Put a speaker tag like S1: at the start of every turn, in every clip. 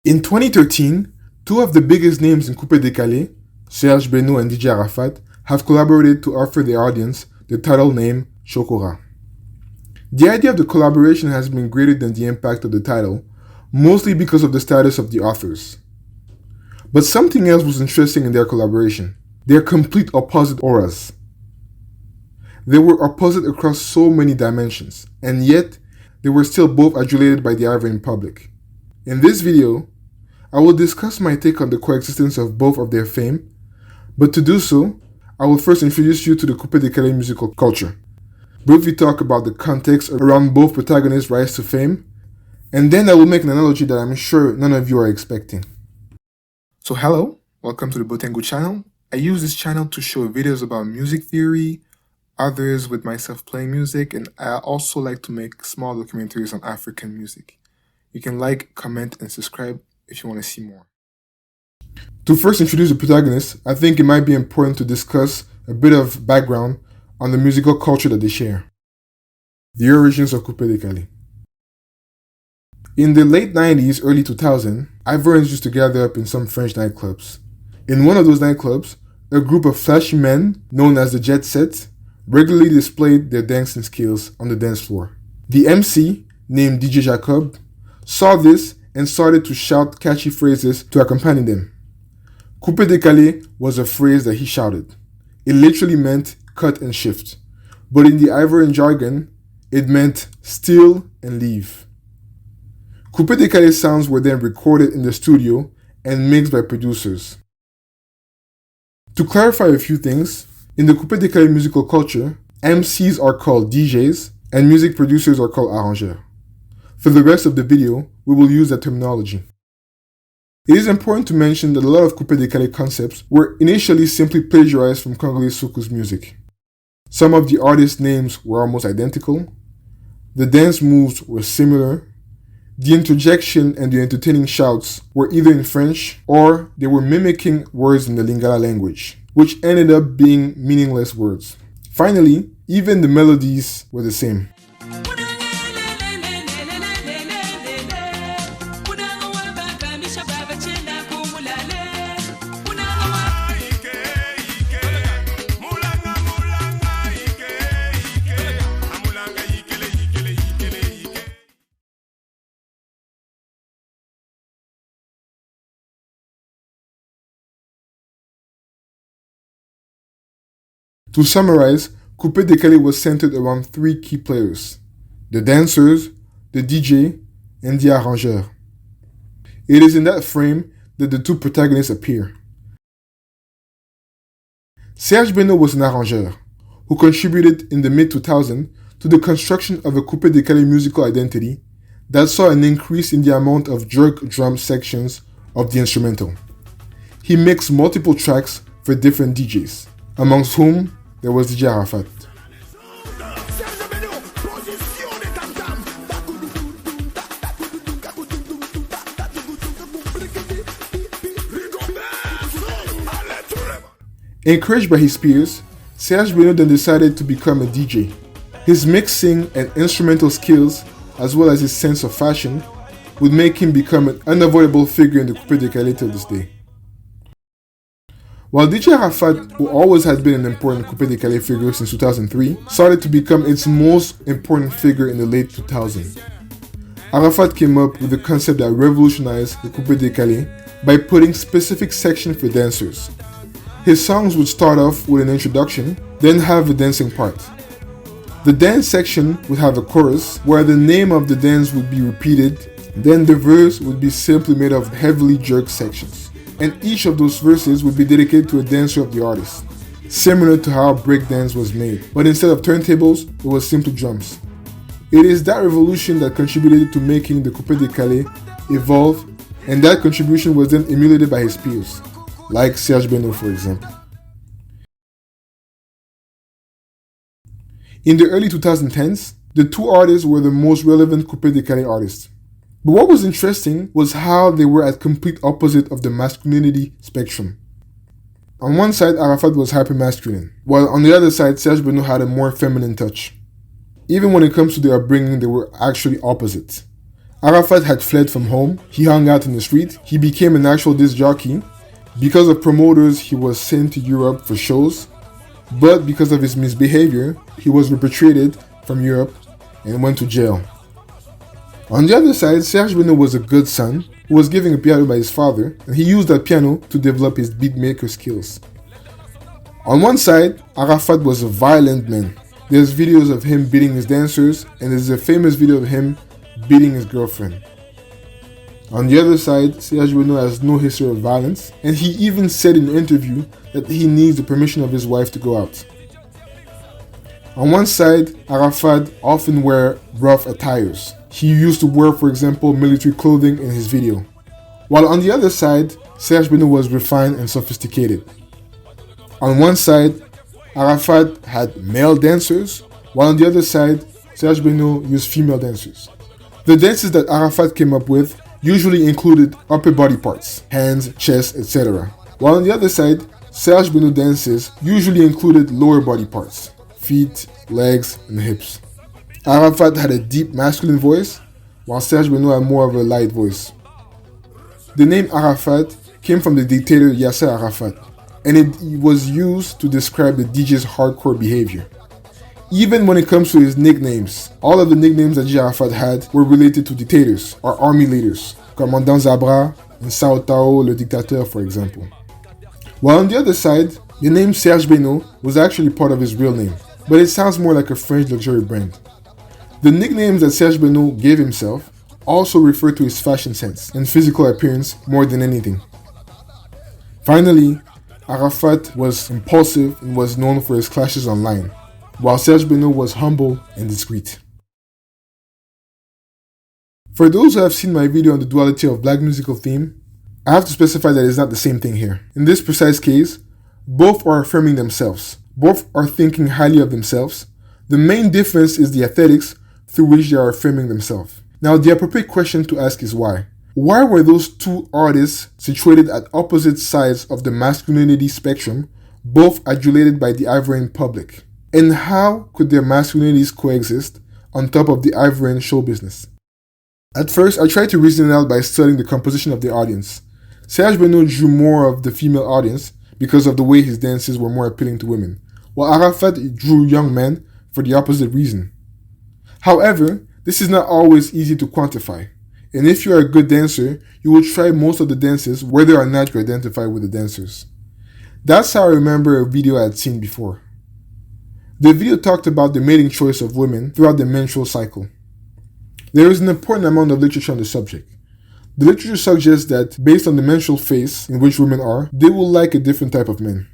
S1: In 2013, two of the biggest names in Coupé Décalé, Serge Beynaud and DJ Arafat, have collaborated to offer their audience the title name Chokora. The idea of the collaboration has been greater than the impact of the title, mostly because of the status of the authors. But something else was interesting in their collaboration: their complete opposite auras. They were opposite across so many dimensions, and yet they were still both adulated by the Ivorian public. In this video, I will discuss my take on the coexistence of both of their fame, but to do so, I will first introduce you to the Coupé Décalé musical culture, briefly talk about the context around both protagonists' rise to fame, and then I will make an analogy that I'm sure none of you are expecting. So hello, welcome to the Botengu channel. I use this channel to show videos about music theory, others with myself playing music, and I also like to make small documentaries on African music. You can like, comment, and subscribe if you want to see more. To first introduce the protagonist, I think it might be important to discuss a bit of background on the musical culture that they share. The origins of Coupé Décalé. In the late 90s, early 2000, Ivorians used to gather up in some French nightclubs. In one of those nightclubs, a group of flashy men, known as the Jet Set, regularly displayed their dancing skills on the dance floor. The MC, named DJ Jacob, saw this and started to shout catchy phrases to accompany them. Coupé Décalé was a phrase that he shouted. It literally meant cut and shift, but in the Ivorian jargon, it meant steal and leave. Coupé Décalé sounds were then recorded in the studio and mixed by producers. To clarify a few things, in the Coupé Décalé musical culture, MCs are called DJs and music producers are called arrangeurs. For the rest of the video, we will use that terminology. It is important to mention that a lot of Coupé Décalé concepts were initially simply plagiarized from Congolese soukous music. Some of the artists' names were almost identical, the dance moves were similar, the interjection and the entertaining shouts were either in French or they were mimicking words in the Lingala language, which ended up being meaningless words. Finally, even the melodies were the same. To summarize, Coupé Décalé was centered around three key players: the dancers, the DJ, and the arrangeur. It is in that frame that the two protagonists appear. Serge Beynaud was an arrangeur who contributed in the mid-2000s to the construction of a Coupé Décalé musical identity that saw an increase in the amount of jerk drum sections of the instrumental. He mixed multiple tracks for different DJs, amongst whom there was DJ Arafat. Encouraged by his peers, Serge Beynaud then decided to become a DJ. His mixing and instrumental skills, as well as his sense of fashion, would make him become an unavoidable figure in the Coupé Décalé till this day. While DJ Arafat, who always had been an important Coupé Décalé figure since 2003, started to become its most important figure in the late 2000s. Arafat came up with a concept that revolutionized the Coupé Décalé by putting specific sections for dancers. His songs would start off with an introduction, then have a dancing part. The dance section would have a chorus, where the name of the dance would be repeated, then the verse would be simply made of heavily jerked sections. And each of those verses would be dedicated to a dancer of the artist, similar to how breakdance was made, but instead of turntables, it was simply drums. It is that revolution that contributed to making the Coupé Décalé evolve, and that contribution was then emulated by his peers, like Serge Beynaud, for example. In the early 2010s, the two artists were the most relevant Coupé Décalé artists. But what was interesting was how they were at complete opposite of the masculinity spectrum. On one side, Arafat was hyper-masculine, while on the other side, Serge Beynaud had a more feminine touch. Even when it comes to their upbringing, they were actually opposites. Arafat had fled from home, he hung out in the street, he became an actual disc jockey. Because of promoters, he was sent to Europe for shows, but because of his misbehavior, he was repatriated from Europe and went to jail. On the other side, Serge Beynaud was a good son who was given a piano by his father, and he used that piano to develop his beatmaker skills. On one side, Arafat was a violent man. There's videos of him beating his dancers, and there's a famous video of him beating his girlfriend. On the other side, Serge Beynaud has no history of violence, and he even said in an interview that he needs the permission of his wife to go out. On one side, Arafat often wear rough attires. He used to wear, for example, military clothing in his video. While on the other side, Serge Beynaud was refined and sophisticated. On one side, Arafat had male dancers, while on the other side, Serge Beynaud used female dancers. The dances that Arafat came up with usually included upper body parts, hands, chest, etc. While on the other side, Serge Beynaud dances usually included lower body parts, feet, legs, and hips. Arafat had a deep masculine voice, while Serge Beynaud had more of a light voice. The name Arafat came from the dictator Yasser Arafat, and it was used to describe the DJ's hardcore behavior. Even when it comes to his nicknames, all of the nicknames that DJ Arafat had were related to dictators or army leaders, Commandant Zabra and Sao Tao le Dictateur, for example. While on the other side, the name Serge Beynaud was actually part of his real name, but it sounds more like a French luxury brand. The nicknames that Serge Beynaud gave himself also refer to his fashion sense and physical appearance more than anything. Finally, Arafat was impulsive and was known for his clashes online, while Serge Beynaud was humble and discreet. For those who have seen my video on the duality of black musical theme, I have to specify that it's not the same thing here. In this precise case, both are affirming themselves. Both are thinking highly of themselves. The main difference is the aesthetics through which they are affirming themselves. Now, the appropriate question to ask is why? Why were those two artists situated at opposite sides of the masculinity spectrum, both adulated by the Ivorian public? And how could their masculinities coexist on top of the Ivorian show business? At first, I tried to reason it out by studying the composition of the audience. Serge Beynaud drew more of the female audience because of the way his dances were more appealing to women, while Arafat drew young men for the opposite reason. However, this is not always easy to quantify, and if you are a good dancer, you will try most of the dances whether or not you identify with the dancers. That's how I remember a video I had seen before. The video talked about the mating choice of women throughout the menstrual cycle. There is an important amount of literature on the subject. The literature suggests that, based on the menstrual phase in which women are, they will like a different type of men.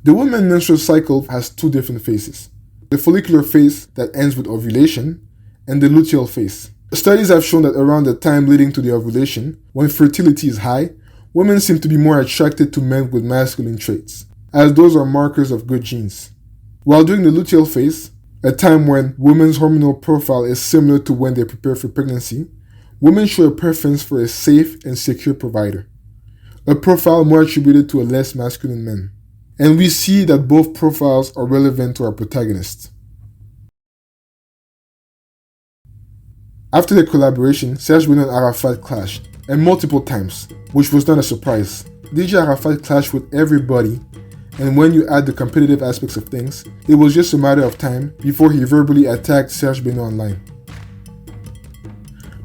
S1: The woman's menstrual cycle has two different phases: the follicular phase that ends with ovulation, and the luteal phase. Studies have shown that around the time leading to the ovulation, when fertility is high, women seem to be more attracted to men with masculine traits, as those are markers of good genes. While during the luteal phase, a time when women's hormonal profile is similar to when they prepare for pregnancy, women show a preference for a safe and secure provider, a profile more attributed to a less masculine man. And we see that both profiles are relevant to our protagonist. After the collaboration, Serge Beynaud and Arafat clashed, and multiple times, which was not a surprise. DJ Arafat clashed with everybody, and when you add the competitive aspects of things, it was just a matter of time before he verbally attacked Serge Beynaud online.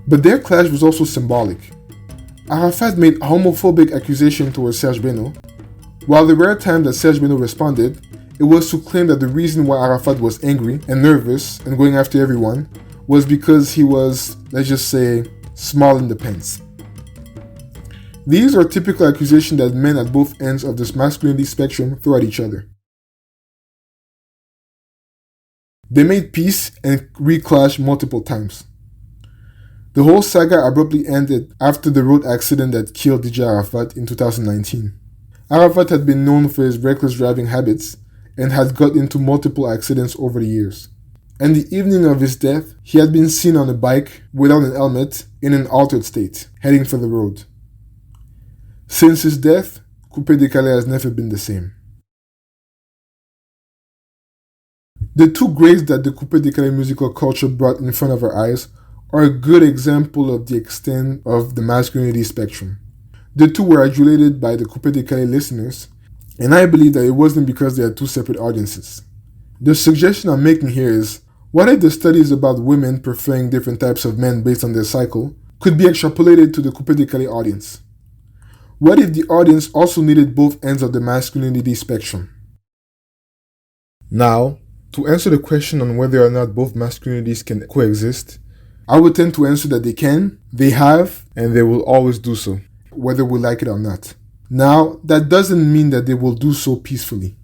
S1: But their clash was also symbolic. Arafat made homophobic accusations towards Serge Beynaud, while the rare time that Serge Beynaud responded, it was to claim that the reason why Arafat was angry and nervous and going after everyone was because he was, let's just say, small in the pants. These are typical accusations that men at both ends of this masculinity spectrum throw at each other. They made peace and re-clashed multiple times. The whole saga abruptly ended after the road accident that killed DJ Arafat in 2019. Arafat had been known for his reckless driving habits and had got into multiple accidents over the years. And the evening of his death, he had been seen on a bike without an helmet in an altered state, heading for the road. Since his death, Coupé Décalé has never been the same. The two graves that the Coupé Décalé musical culture brought in front of our eyes are a good example of the extent of the masculinity spectrum. The two were adulated by the Coupé Décalé listeners, and I believe that it wasn't because they had two separate audiences. The suggestion I'm making here is, what if the studies about women preferring different types of men based on their cycle could be extrapolated to the Coupé Décalé audience? What if the audience also needed both ends of the masculinity spectrum? Now, to answer the question on whether or not both masculinities can coexist, I would tend to answer that they can, they have, and they will always do so, whether we like it or not. Now, that doesn't mean that they will do so peacefully.